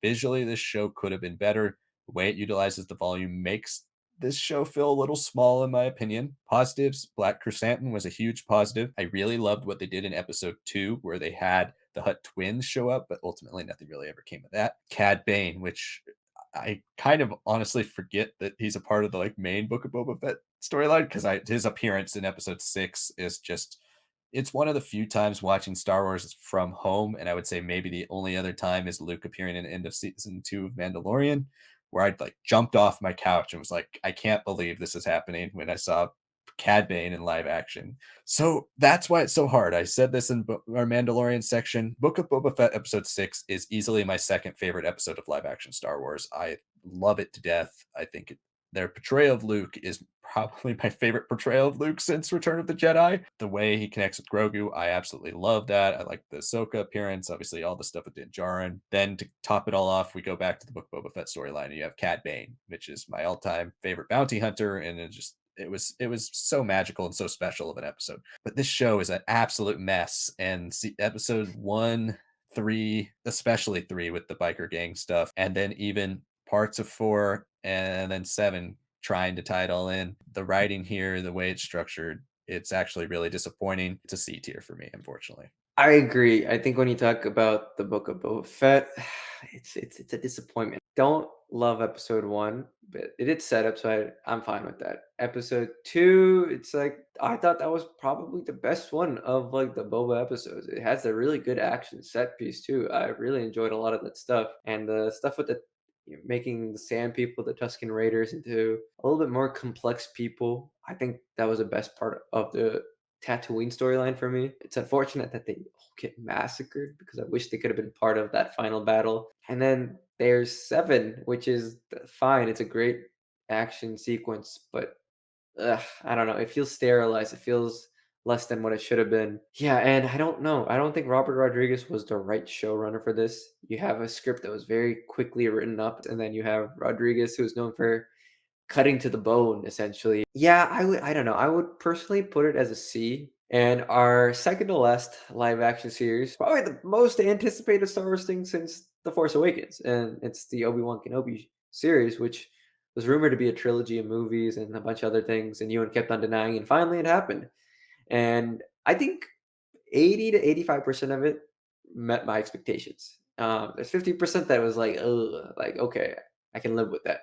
Visually, this show could have been better. The way it utilizes the volume makes this show feel a little small, in my opinion. Positives, Black Chrysanthemum was a huge positive. I really loved what they did in episode 2, where they had the Hutt twins show up, but ultimately nothing really ever came of that. Cad Bane, which I kind of honestly forget that he's a part of the like main Book of Boba Fett storyline because I his appearance in episode 6 is just it's one of the few times watching Star Wars from home, and I would say maybe the only other time is Luke appearing in the end of season 2 of Mandalorian, where I'd like jumped off my couch and was like, I can't believe this is happening when I saw Cad Bane in live action. So that's why it's so hard. I said this in our Mandalorian section. Book of Boba Fett episode 6 is easily my second favorite episode of live action Star Wars. I love it to death. I think their portrayal of Luke is probably my favorite portrayal of Luke since Return of the Jedi. The way he connects with Grogu, I absolutely love that. I like the Ahsoka appearance, obviously all the stuff with Din Djarin. Then to top it all off, we go back to the Book of Boba Fett storyline, and you have Cad Bane, which is my all-time favorite bounty hunter, and it was so magical and so special of an episode. But this show is an absolute mess. And see, episode 1, 3, especially 3 with the biker gang stuff, and then even parts of 4 and then 7 trying to tie it all in. The writing here, the way it's structured, it's actually really disappointing. It's a C tier for me, unfortunately. I agree. I think when you talk about the Book of Boba Fett, it's a disappointment. Don't love episode 1, but it did set up, so I'm fine with that. Episode 2, it's like I thought that was probably the best one of like the Boba episodes. It has a really good action set piece too. I really enjoyed a lot of that stuff, and the stuff with the making the Sand People, the Tusken Raiders, into a little bit more complex people. I think that was the best part of the Tatooine storyline for me. It's unfortunate that they all get massacred because I wish they could have been part of that final battle. And then there's 7, which is fine. It's a great action sequence, but I don't know. It feels sterilized. It feels less than what it should have been. Yeah, and I don't know. I don't think Robert Rodriguez was the right showrunner for this. You have a script that was very quickly written up, and then you have Rodriguez, who's known for cutting to the bone, essentially. Yeah, I don't know, I would personally put it as a C. And our second to last live action series, probably the most anticipated Star Wars thing since The Force Awakens, and it's the Obi-Wan Kenobi series, which was rumored to be a trilogy of movies and a bunch of other things, and Ewan kept on denying, and finally it happened. And I think 80 to 85% of it met my expectations. There's 50% that was like, okay, I can live with that.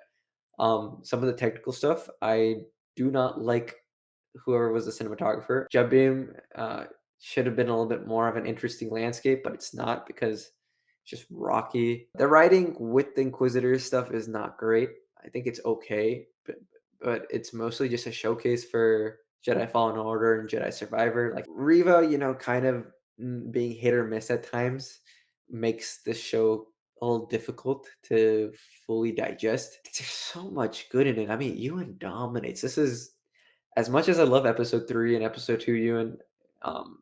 Some of the technical stuff I do not like whoever was the cinematographer. Jabim should have been a little bit more of an interesting landscape, but it's not because it's just rocky. The writing with the Inquisitor stuff is not great. I think it's okay, but it's mostly just a showcase for Jedi Fallen Order and Jedi Survivor. Like Riva, kind of being hit or miss at times makes the show a little difficult to fully digest. There's so much good in it. I mean, Ewan dominates. This is as much as I love episode 3 and episode 2 Ewan,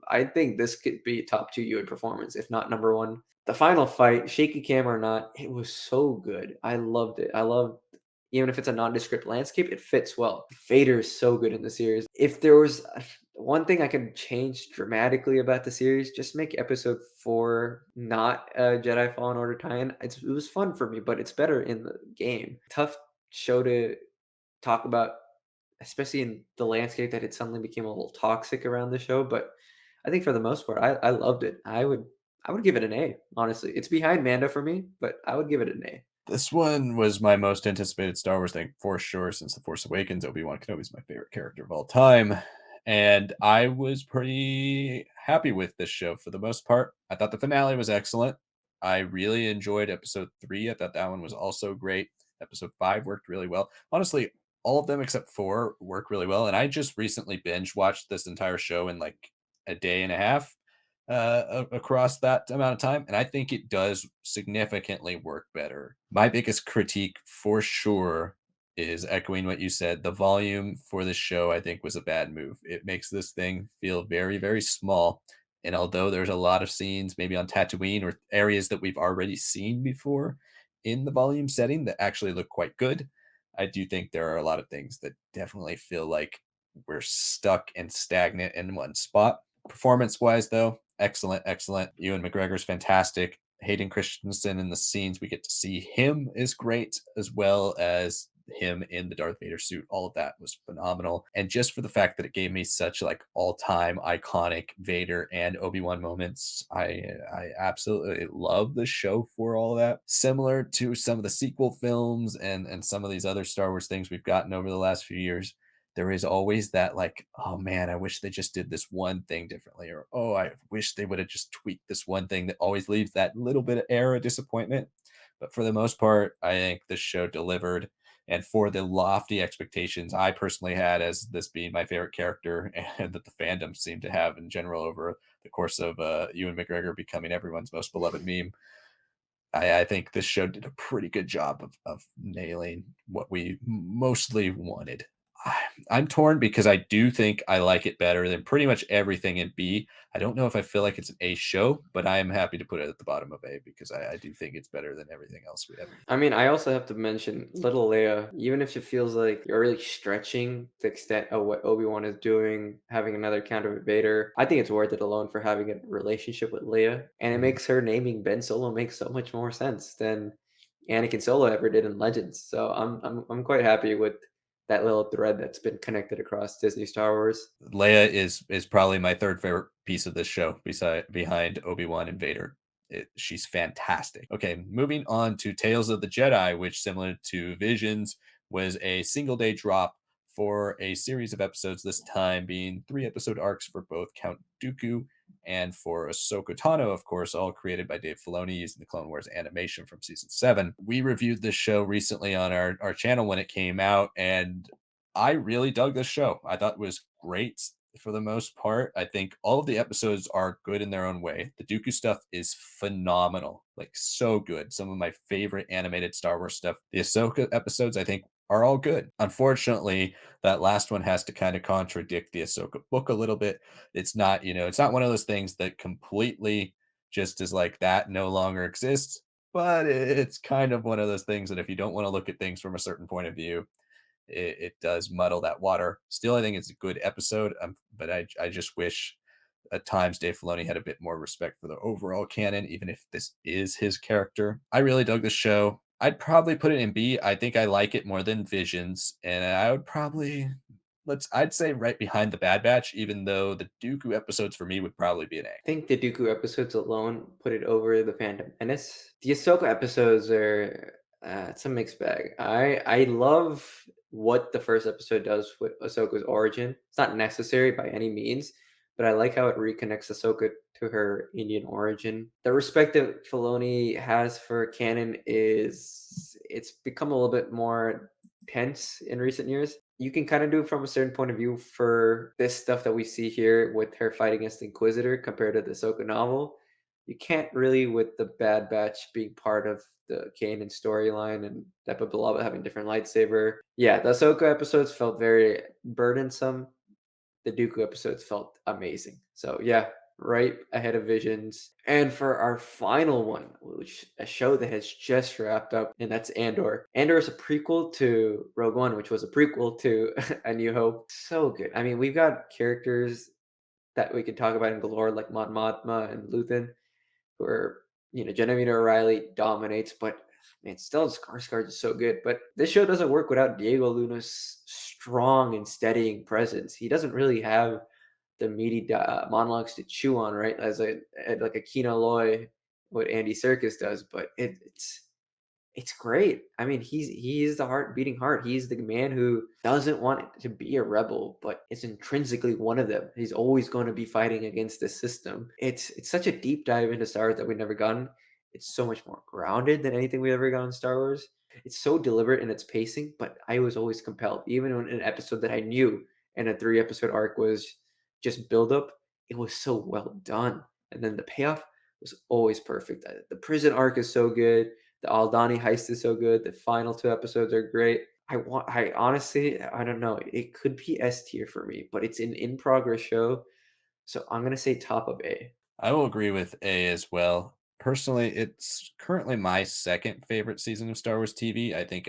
I think this could be top 2 Ewan performance, if not number 1. The final fight, shaky cam or not, it was so good. I loved it. I loved even if it's a nondescript landscape, it fits well. Vader is so good in the series. If there was one thing I could change dramatically about the series, just make episode 4 not a Jedi Fallen Order tie-in. It was fun for me, but it's better in the game. Tough show to talk about, especially in the landscape that it suddenly became a little toxic around the show. But I think for the most part, I loved it. I would give it an A. Honestly, it's behind Mando for me, but I would give it an A. This one was my most anticipated Star Wars thing for sure since The Force Awakens. Obi-Wan Kenobi is my favorite character of all time. And I was pretty happy with this show for the most part. I thought the finale was excellent. I really enjoyed episode 3. I thought that one was also great. Episode 5 worked really well. Honestly, all of them except 4 work really well. And I just recently binge watched this entire show in like a day and a half across that amount of time, and I think it does significantly work better. My biggest critique, for sure, is echoing what you said. The volume for this show, I think, was a bad move. It makes this thing feel very, very small. And although there's a lot of scenes, maybe on Tatooine or areas that we've already seen before in the volume setting that actually look quite good, I do think there are a lot of things that definitely feel like we're stuck and stagnant in one spot. Performance wise, though, excellent, excellent. Ewan McGregor's fantastic. Hayden Christensen in the scenes we get to see him is great, as well as him in the Darth Vader suit. All of that was phenomenal. And just for the fact that it gave me such like all-time iconic Vader and Obi-Wan moments, I absolutely love the show for all that. Similar to some of the sequel films and some of these other Star Wars things we've gotten over the last few years, there is always that like, oh man, I wish they just did this one thing differently, or oh, I wish they would have just tweaked this one thing, that always leaves that little bit of air of disappointment. But for the most part, I think this show delivered. And for the lofty expectations I personally had as this being my favorite character, and that the fandom seemed to have in general over the course of Ewan McGregor becoming everyone's most beloved meme, I think this show did a pretty good job of nailing what we mostly wanted. I'm torn because I do think I like it better than pretty much everything in B. I don't know if I feel like it's an A show, but I am happy to put it at the bottom of A because I do think it's better than everything else we have. I mean, I also have to mention little Leia, even if it feels like you're really stretching the extent of what Obi-Wan is doing, having another counter with Vader, I think it's worth it alone for having a relationship with Leia. And it Mhm. makes her naming Ben Solo make so much more sense than Anakin Solo ever did in Legends. So I'm quite happy with that little thread that's been connected across Disney Star Wars. Leia is probably my third favorite piece of this show, beside behind Obi-Wan and Vader. She's fantastic. Okay, moving on to Tales of the Jedi, which, similar to Visions, was a single day drop for a series of episodes, this time being 3 episode arcs for both Count Dooku and for Ahsoka Tano, of course, all created by Dave Filoni using the Clone Wars animation from season 7. We reviewed this show recently on our channel when it came out, and I really dug this show. I thought it was great for the most part. I think all of the episodes are good in their own way. The Dooku stuff is phenomenal, like so good. Some of my favorite animated Star Wars stuff. The Ahsoka episodes, I think, are all good. Unfortunately, that last one has to kind of contradict the Ahsoka book a little bit. It's not, it's not one of those things that completely just is like that no longer exists, but it's kind of one of those things that if you don't want to look at things from a certain point of view, it does muddle that water. Still, I think it's a good episode, but I just wish at times Dave Filoni had a bit more respect for the overall canon, even if this is his character. I really dug the show. I'd probably put it in B. I think I like it more than Visions, and I would probably I'd say right behind the Bad Batch, even though the Dooku episodes for me would probably be an A. I think the Dooku episodes alone put it over the Phantom Menace. The Ahsoka episodes are it's a mixed bag. I love what the first episode does with Ahsoka's origin. It's not necessary by any means, but I like how it reconnects Ahsoka to her Indian origin. The respect that Filoni has for canon is it's become a little bit more tense in recent years. You can kind of do it from a certain point of view for this stuff that we see here with her fight against the Inquisitor compared to the Ahsoka novel. You can't really with the Bad Batch being part of the Kanan storyline and Depa Billaba having different lightsaber. Yeah, the Ahsoka episodes felt very burdensome. The Dooku episodes felt amazing. So yeah, right ahead of Visions. And for our final one, which a show that has just wrapped up, and that's Andor. Andor is a prequel to Rogue One, which was a prequel to A New Hope. So good. I mean, we've got characters that we could talk about in galore, like Mon Mothma and Luthen, who are, Genevieve O'Reilly dominates, but man, Stellan Skarsgård is so good. But this show doesn't work without Diego Luna's strong and steadying presence. He doesn't really have the meaty monologues to chew on, right? Like a Kino Loy, what Andy Serkis does, but it's great. I mean, he is the heart beating heart. He's the man who doesn't want to be a rebel, but is intrinsically one of them. He's always going to be fighting against the system. It's such a deep dive into Star Wars that we've never gotten. It's so much more grounded than anything we've ever gotten in Star Wars. It's so deliberate in its pacing, but I was always compelled. Even in an episode that I knew and a 3 episode arc was just build up, it was so well done. And then the payoff was always perfect. The prison arc is so good, the Aldani heist is so good. The final 2 episodes are great. I honestly, I don't know. It could be S tier for me, but it's an in progress show, so I'm gonna say top of A. I will agree with A as well. Personally, it's currently my second favorite season of Star Wars TV. I think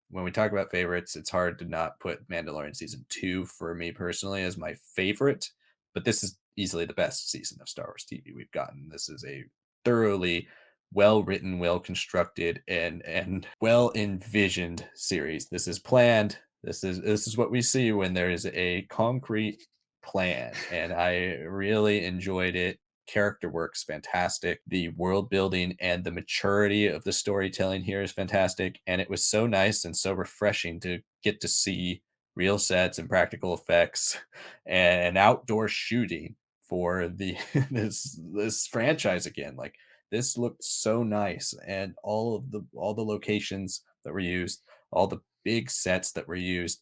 when we talk about favorites, it's hard to not put Mandalorian season 2 for me personally as my favorite, but this is easily the best season of Star Wars TV we've gotten. This is a thoroughly well written, well constructed, and well envisioned series. This is planned. This is what we see when there is a concrete plan, and I really enjoyed it. Character work's fantastic. The world building and the maturity of the storytelling here is fantastic. And it was so nice and so refreshing to get to see real sets and practical effects and outdoor shooting for the this franchise again. Like this looked so nice, and all the locations that were used, all the big sets that were used,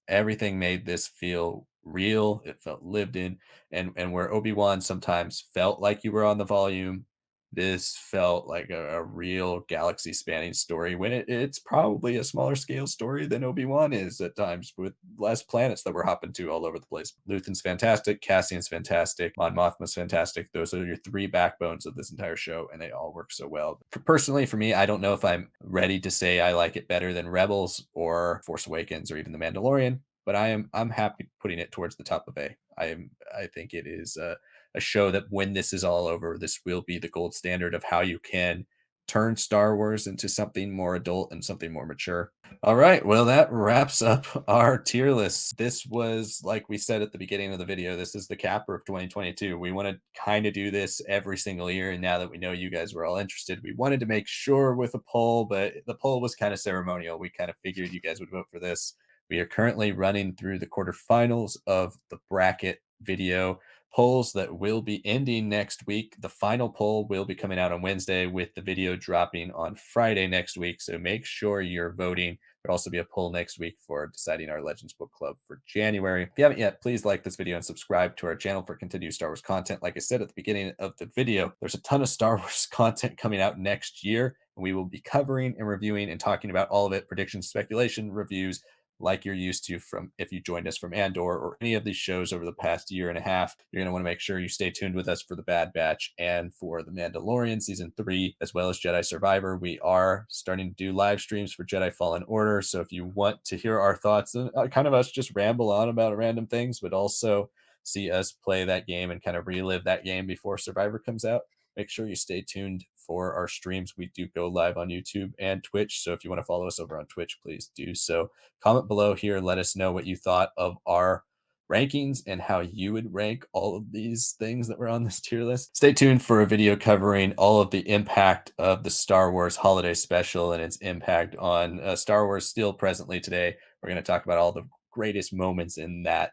everything made this feel real. It felt lived in, and where Obi-Wan sometimes felt like you were on the volume, this felt like a real galaxy spanning story when it's probably a smaller scale story than Obi-Wan is at times, with less planets that we're hopping to all over the place. Luthen's fantastic, Cassian's fantastic, Mon Mothma's fantastic. Those are your three backbones of this entire show, and they all work so well. Personally, for me, I don't know if I'm ready to say I like it better than Rebels or Force Awakens or even The Mandalorian, but I'm happy putting it towards the top of A. I think it is a show that when this is all over, this will be the gold standard of how you can turn Star Wars into something more adult and something more mature. All right, well, that wraps up our tier list. This was, like we said at the beginning of the video, this is the capper of 2022. We want to kind of do this every single year. And now that we know you guys were all interested, we wanted to make sure with a poll, but the poll was kind of ceremonial. We kind of figured you guys would vote for this. We are currently running through the quarterfinals of the bracket video polls that will be ending next week. The final poll will be coming out on Wednesday with the video dropping on Friday next week. So make sure you're voting. There'll also be a poll next week for deciding our Legends Book Club for January. If you haven't yet, please like this video and subscribe to our channel for continued Star Wars content. Like I said at the beginning of the video, there's a ton of Star Wars content coming out next year, and we will be covering and reviewing and talking about all of it, predictions, speculation, reviews, like you're used to from if you joined us from Andor or any of these shows over the past year and a half. You're going to want to make sure you stay tuned with us for the Bad Batch and for the Mandalorian season 3, as well as Jedi Survivor. We are starting to do live streams for Jedi Fallen Order. So if you want to hear our thoughts and kind of us just ramble on about random things, but also see us play that game and kind of relive that game before Survivor comes out, make sure you stay tuned for our streams. We do go live on YouTube and Twitch. So if you want to follow us over on Twitch, please do so. Comment below here. Let us know what you thought of our rankings and how you would rank all of these things that were on this tier list. Stay tuned for a video covering all of the impact of the Star Wars holiday special and its impact on Star Wars still presently today. We're going to talk about all the greatest moments in that,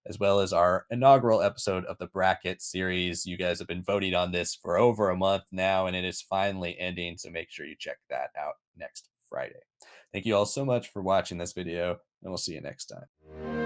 as well as our inaugural episode of the bracket series. You guys have been voting on this for over a month now, and it is finally ending. So make sure you check that out next Friday. Thank you all so much for watching this video, and we'll see you next time.